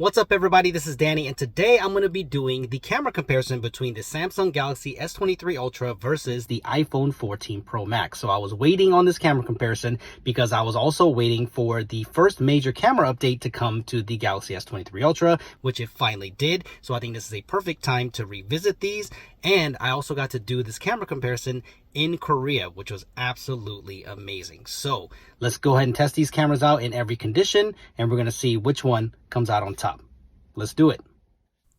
What's up everybody, this is Danny, and today I'm going to be doing the camera comparison between the Samsung Galaxy S23 Ultra versus the iPhone 14 Pro Max. So I was waiting on this camera comparison because I was also waiting for the first major camera update to come to the Galaxy S23 Ultra, which it finally did. So I think this is a perfect time to revisit these, and I also got to do this camera comparison in Korea, which was absolutely amazing. So let's go ahead and test these cameras out in every condition, and we're going to see which one comes out on top. Let's do it.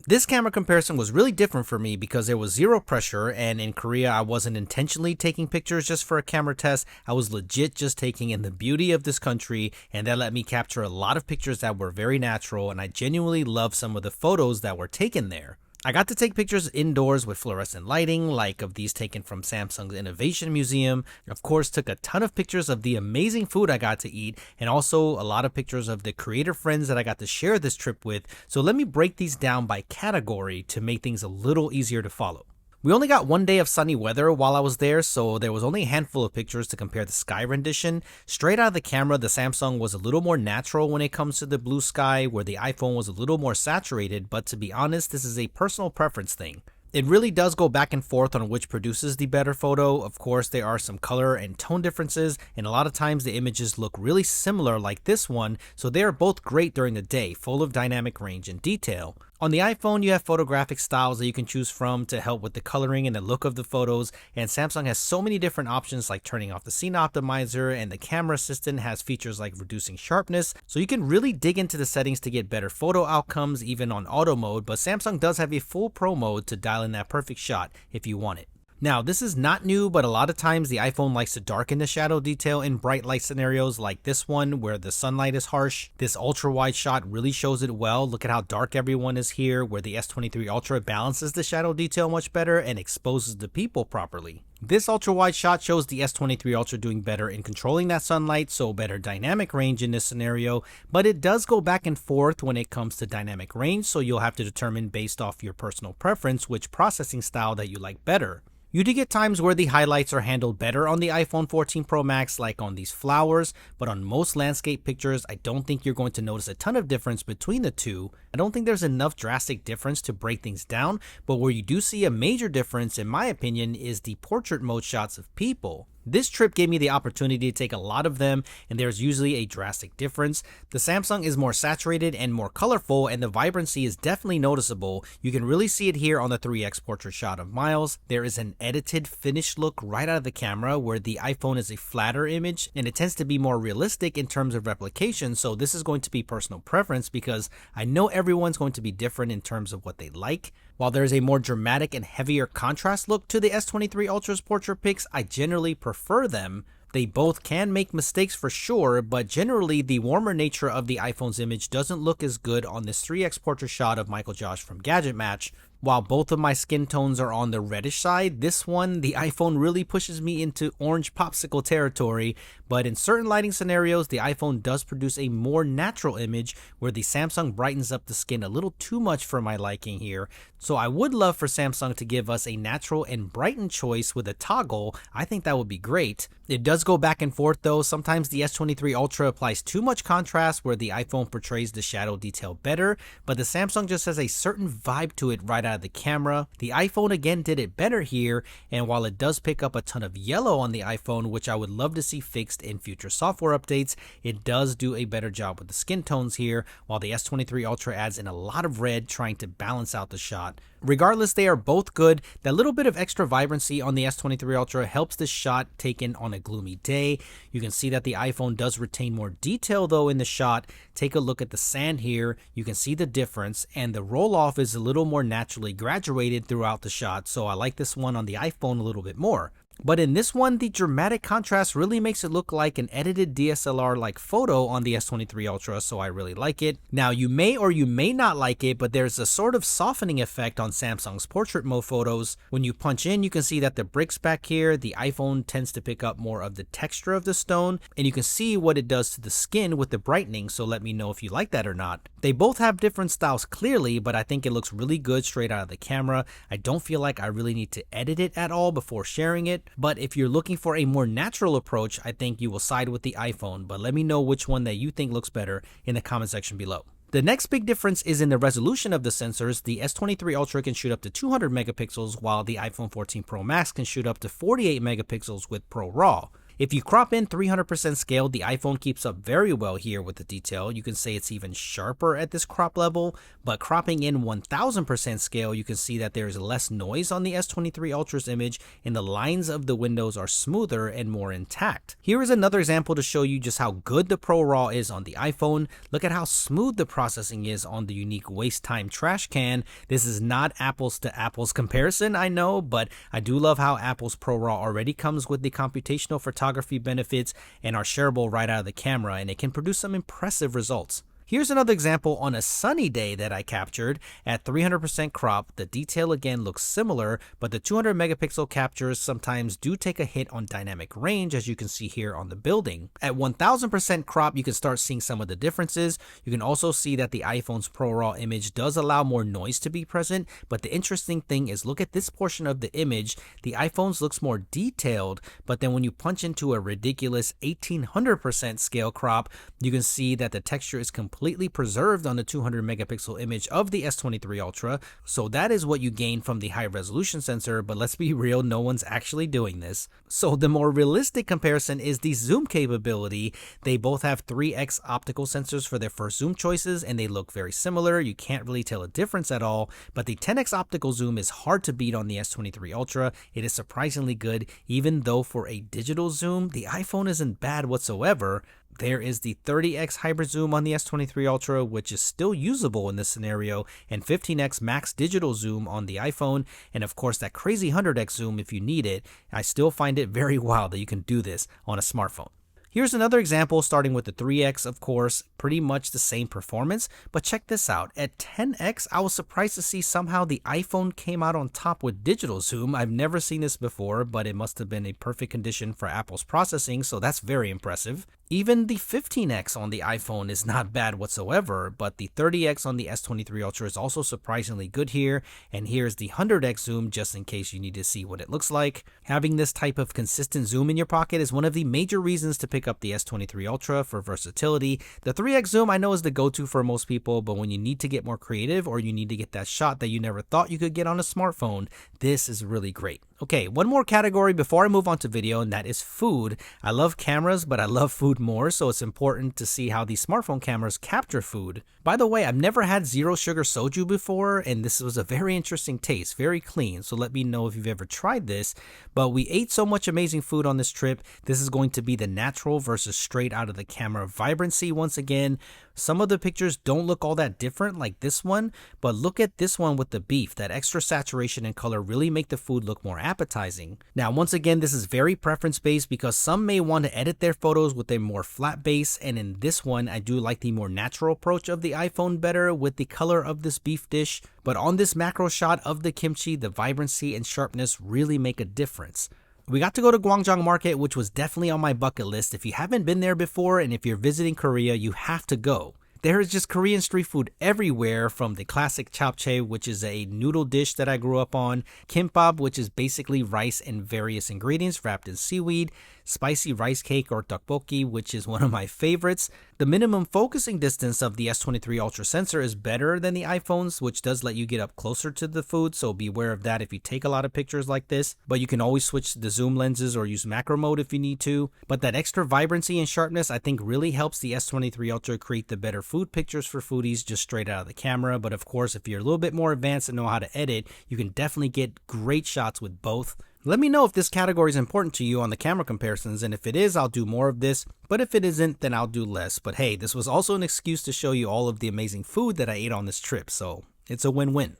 This camera comparison was really different for me because there was zero pressure, and in Korea I wasn't intentionally taking pictures just for a camera test. I was legit just taking in the beauty of this country, and that let me capture a lot of pictures that were very natural, and I genuinely loved some of the photos that were taken there. I got to take pictures indoors with fluorescent lighting, like of these taken from Samsung's Innovation Museum. Of course, took a ton of pictures of the amazing food I got to eat, and also a lot of pictures of the creator friends that I got to share this trip with. So let me break these down by category to make things a little easier to follow. We only got one day of sunny weather while I was there, so there was only a handful of pictures to compare the sky rendition. Straight out of the camera, the Samsung was a little more natural when it comes to the blue sky, where the iPhone was a little more saturated, but to be honest, this is a personal preference thing. It really does go back and forth on which produces the better photo. Of course, there are some color and tone differences, and a lot of times the images look really similar like this one, so they are both great during the day, full of dynamic range and detail. On the iPhone, you have photographic styles that you can choose from to help with the coloring and the look of the photos, and Samsung has so many different options like turning off the scene optimizer, and the camera assistant has features like reducing sharpness, so you can really dig into the settings to get better photo outcomes even on auto mode, but Samsung does have a full pro mode to dial in that perfect shot if you want it. Now, this is not new, but a lot of times the iPhone likes to darken the shadow detail in bright light scenarios like this one where the sunlight is harsh. This ultra wide shot really shows it well. Look at how dark everyone is here, where the S23 Ultra balances the shadow detail much better and exposes the people properly. This ultra wide shot shows the S23 Ultra doing better in controlling that sunlight, so better dynamic range in this scenario, but it does go back and forth when it comes to dynamic range, so you'll have to determine based off your personal preference which processing style that you like better. You do get times where the highlights are handled better on the iPhone 14 Pro Max, like on these flowers, but on most landscape pictures, I don't think you're going to notice a ton of difference between the two. I don't think there's enough drastic difference to break things down, but where you do see a major difference, in my opinion, is the portrait mode shots of people. This trip gave me the opportunity to take a lot of them, and there's usually a drastic difference. The Samsung is more saturated and more colorful, and the vibrancy is definitely noticeable. You can really see it here on the 3x portrait shot of Miles. There is an edited, finished look right out of the camera, where the iPhone is a flatter image, and it tends to be more realistic in terms of replication, so this is going to be personal preference because I know everyone's going to be different in terms of what they like. While there is a more dramatic and heavier contrast look to the S23 Ultra's portrait pics, I generally prefer them. They both can make mistakes for sure, but generally the warmer nature of the iPhone's image doesn't look as good on this 3x portrait shot of Michael Josh from Gadget Match. While both of my skin tones are on the reddish side, this one, the iPhone really pushes me into orange popsicle territory, but in certain lighting scenarios, the iPhone does produce a more natural image where the Samsung brightens up the skin a little too much for my liking here. So I would love for Samsung to give us a natural and brightened choice with a toggle. I think that would be great. It does go back and forth though. Sometimes the S23 Ultra applies too much contrast where the iPhone portrays the shadow detail better, but the Samsung just has a certain vibe to it right out of the camera. The iPhone again did it better here, and while it does pick up a ton of yellow on the iPhone, which I would love to see fixed in future software updates, it does do a better job with the skin tones here, while the S23 Ultra adds in a lot of red trying to balance out the shot. Regardless, they are both good. That little bit of extra vibrancy on the S23 Ultra helps this shot taken on a gloomy day. You can see that the iPhone does retain more detail though in the shot. Take a look at the sand here. You can see the difference, and the roll-off is a little more naturally graduated throughout the shot, so I like this one on the iPhone a little bit more. But in this one, the dramatic contrast really makes it look like an edited DSLR-like photo on the S23 Ultra, so I really like it. Now, you may or you may not like it, but there's a sort of softening effect on Samsung's portrait mode photos. When you punch in, you can see that the bricks back here, the iPhone tends to pick up more of the texture of the stone, and you can see what it does to the skin with the brightening, so let me know if you like that or not. They both have different styles clearly, but I think it looks really good straight out of the camera. I don't feel like I really need to edit it at all before sharing it. But if you're looking for a more natural approach, I think you will side with the iPhone, but let me know which one that you think looks better in the comment section below. The next big difference is in the resolution of the sensors. The S23 Ultra can shoot up to 200 megapixels while the iPhone 14 Pro Max can shoot up to 48 megapixels with Pro RAW. If you crop in 300% scale, the iPhone keeps up very well here with the detail. You can say it's even sharper at this crop level, but cropping in 1000% scale, you can see that there is less noise on the S23 Ultra's image and the lines of the windows are smoother and more intact. Here is another example to show you just how good the Pro RAW is on the iPhone. Look at how smooth the processing is on the unique waste time trash can. This is not apples to apples comparison, I know, but I do love how Apple's Pro RAW already comes with the computational photography benefits and are shareable right out of the camera, and it can produce some impressive results. Here's another example on a sunny day that I captured at 300% crop. The detail again looks similar, but the 200 megapixel captures sometimes do take a hit on dynamic range, as you can see here on the building. At 1000% crop, you can start seeing some of the differences. You can also see that the iPhone's Pro RAW image does allow more noise to be present, but the interesting thing is look at this portion of the image. The iPhone's looks more detailed, but then when you punch into a ridiculous 1800% scale crop, you can see that the texture is completely preserved on the 200 megapixel image of the S23 Ultra. So that is what you gain from the high resolution sensor, but let's be real, no one's actually doing this. So the more realistic comparison is the zoom capability. They both have 3x optical sensors for their first zoom choices and they look very similar. You can't really tell a difference at all, but the 10x optical zoom is hard to beat on the S23 Ultra. It is surprisingly good, even though for a digital zoom, the iPhone isn't bad whatsoever. There is the 30x hybrid zoom on the S23 Ultra, which is still usable in this scenario, and 15x max digital zoom on the iPhone, and of course that crazy 100x zoom if you need it. I still find it very wild that you can do this on a smartphone. Here's another example starting with the 3x, of course, pretty much the same performance, but check this out. At 10x, I was surprised to see somehow the iPhone came out on top with digital zoom. I've never seen this before, but it must have been a perfect condition for Apple's processing, so that's very impressive. Even the 15x on the iPhone is not bad whatsoever, but the 30x on the S23 Ultra is also surprisingly good here, and here's the 100x zoom just in case you need to see what it looks like. Having this type of consistent zoom in your pocket is one of the major reasons to pick up the S23 Ultra for versatility. The 3x zoom I know is the go-to for most people, but when you need to get more creative or you need to get that shot that you never thought you could get on a smartphone, this is really great. Okay, one more category before I move on to video, and that is food. I love cameras, but I love food more, so it's important to see how these smartphone cameras capture food. By the way, I've never had zero sugar soju before, and this was a very interesting taste, very clean, so let me know if you've ever tried this. But we ate so much amazing food on this trip. This is going to be the natural versus straight out of the camera vibrancy once again. Some of the pictures don't look all that different like this one, but look at this one with the beef. That extra saturation and color really make the food look more appetizing. Now, once again, this is very preference based because some may want to edit their photos with a more flat base, and in this one, I do like the more natural approach of the iPhone better with the color of this beef dish. But on this macro shot of the kimchi, the vibrancy and sharpness really make a difference. We got to go to Gwangjang Market, which was definitely on my bucket list. If you haven't been there before and if you're visiting Korea, you have to go. There is just Korean street food everywhere, from the classic japchae, which is a noodle dish that I grew up on, kimbap, which is basically rice and various ingredients wrapped in seaweed, spicy rice cake or tteokbokki, which is one of my favorites. The minimum focusing distance of the S23 Ultra sensor is better than the iPhone's, which does let you get up closer to the food, so be aware of that if you take a lot of pictures like this. But you can always switch the zoom lenses or use macro mode if you need to. But that extra vibrancy and sharpness I think really helps the S23 Ultra create the better food pictures for foodies just straight out of the camera. But of course, if you're a little bit more advanced and know how to edit, you can definitely get great shots with both. Let me know if this category is important to you on the camera comparisons, and if it is, I'll do more of this, but if it isn't, then I'll do less. But hey, this was also an excuse to show you all of the amazing food that I ate on this trip, so it's a win-win.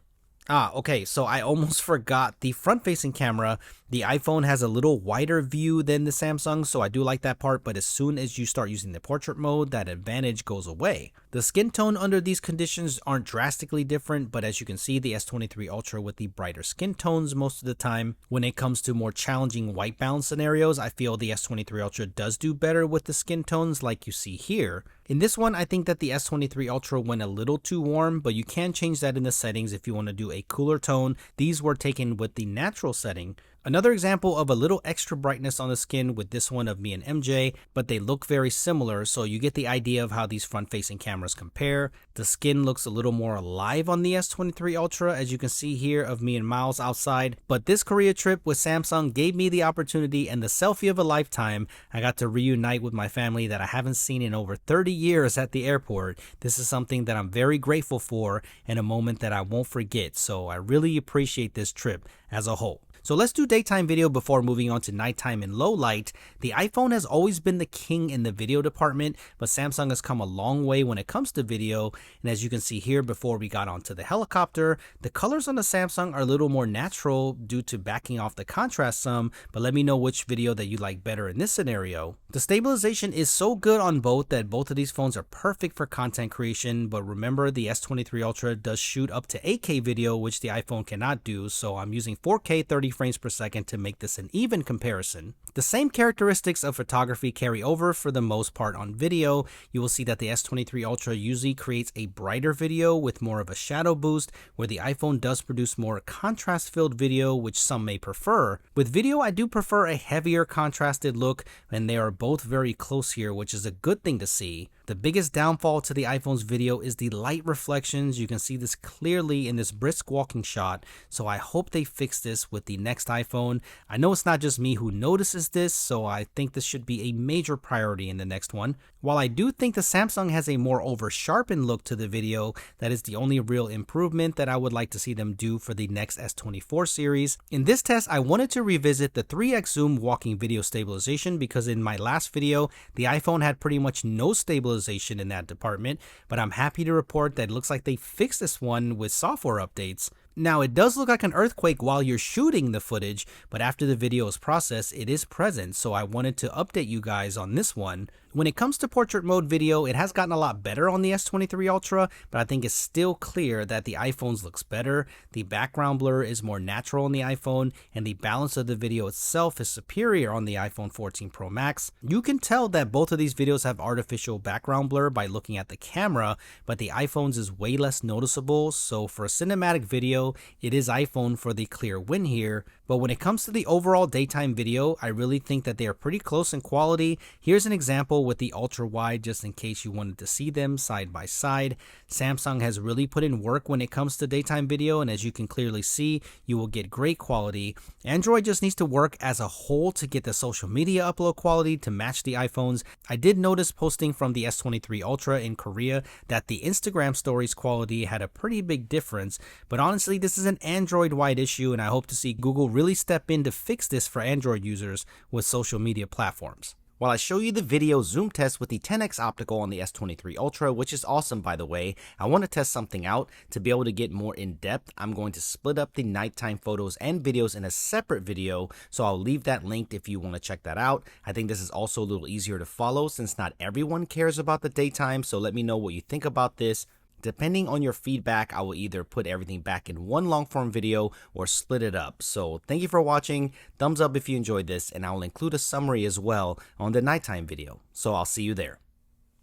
Okay, so I almost forgot the front-facing camera. The iPhone has a little wider view than the Samsung, so I do like that part, but as soon as you start using the portrait mode, that advantage goes away. The skin tone under these conditions aren't drastically different, but as you can see, the S23 Ultra with the brighter skin tones most of the time. When it comes to more challenging white balance scenarios, I feel the S23 Ultra does do better with the skin tones like you see here. In this one, I think that the S23 Ultra went a little too warm, but you can change that in the settings if you want to do a cooler tone. These were taken with the natural setting. Another example of a little extra brightness on the skin with this one of me and MJ, but they look very similar, so you get the idea of how these front-facing cameras compare. The skin looks a little more alive on the S23 Ultra, as you can see here of me and Miles outside, but this Korea trip with Samsung gave me the opportunity and the selfie of a lifetime. I got to reunite with my family that I haven't seen in over 30 years at the airport. This is something that I'm very grateful for and a moment that I won't forget, so I really appreciate this trip as a whole. So let's do daytime video before moving on to nighttime and low light. The iPhone has always been the king in the video department, but Samsung has come a long way when it comes to video. And as you can see here before we got onto the helicopter, the colors on the Samsung are a little more natural due to backing off the contrast some, but let me know which video that you like better in this scenario. The stabilization is so good on both that both of these phones are perfect for content creation, but remember the S23 Ultra does shoot up to 8K video, which the iPhone cannot do, so I'm using 4K 30 frames per second to make this an even comparison. The same characteristics of photography carry over for the most part on video. You will see that the S23 Ultra usually creates a brighter video with more of a shadow boost, where the iPhone does produce more contrast-filled video, which some may prefer. With video, I do prefer a heavier contrasted look, and they are both very close here, which is a good thing to see. The biggest downfall to the iPhone's video is the light reflections. You can see this clearly in this brisk walking shot, so I hope they fix this with the next iPhone. I know it's not just me who notices this, so I think this should be a major priority in the next one. While I do think the Samsung has a more over-sharpened look to the video, that is the only real improvement that I would like to see them do for the next S24 series. In this test, I wanted to revisit the 3x zoom walking video stabilization because in my last video, the iPhone had pretty much no stabilization in that department, but I'm happy to report that it looks like they fixed this one with software updates. Now, it does look like an earthquake while you're shooting the footage, but after the video is processed, it is present, so I wanted to update you guys on this one. When it comes to portrait mode video, it has gotten a lot better on the S23 Ultra, but I think it's still clear that the iPhone's looks better. The background blur is more natural on the iPhone, and the balance of the video itself is superior on the iPhone 14 Pro Max. You can tell that both of these videos have artificial background blur by looking at the camera, but the iPhone's is way less noticeable, so for a cinematic video, it is iPhone for the clear win here. But when it comes to the overall daytime video, I really think that they are pretty close in quality. Here's an example with the ultra wide, just in case you wanted to see them side by side. Samsung has really put in work when it comes to daytime video, and as you can clearly see, you will get great quality. Android just needs to work as a whole to get the social media upload quality to match the iPhones. I did notice posting from the S23 Ultra in Korea that the Instagram stories quality had a pretty big difference, but honestly, this is an Android-wide issue, and I hope to see Google really step in to fix this for Android users with social media platforms. While I show you the video zoom test with the 10x optical on the S23 Ultra, which is awesome by the way, I want to test something out. To be able to get more in depth, I'm going to split up the nighttime photos and videos in a separate video, so I'll leave that linked if you want to check that out. I think this is also a little easier to follow since not everyone cares about the daytime, so let me know what you think about this. Depending on your feedback, I will either put everything back in one long form video or split it up. So thank you for watching, thumbs up if you enjoyed this, and I will include a summary as well on the nighttime video. So I'll see you there.